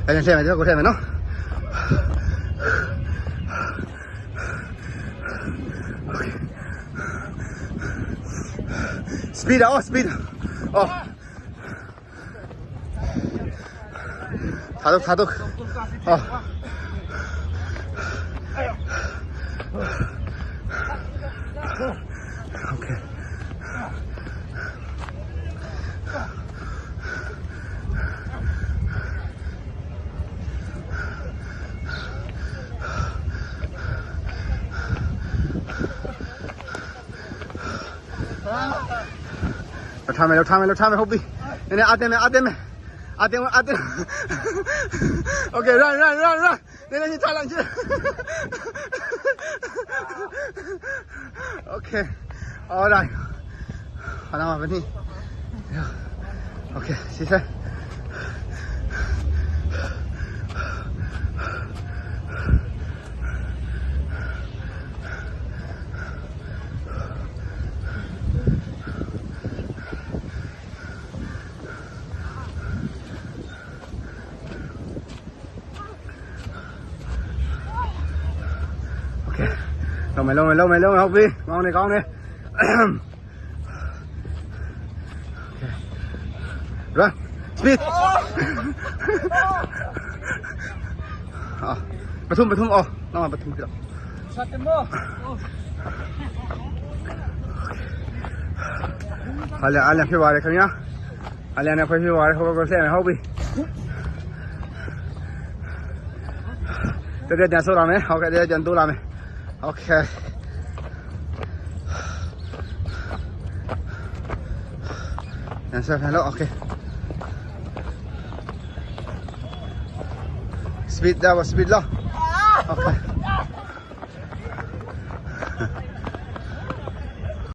Anh xem mày cho cô xem mày nó. Speed oh speed. Oh. 다독. 오케이. Lo time hobby. Ini atem. Okay, run. Đây là challenge chưa? Okay. Alright. 하나만 버니. Okay, 시작. Lâu mày học đi, con này run speed bật thum nó mà bật thum kìa Alia phía ngoài đây không nhá, Alia này phía ngoài đây không có xe này học đi, cái nhà số làm ấy, ok đây chân tu làm ấy. Okay. Hello. Okay. Speed low. Okay.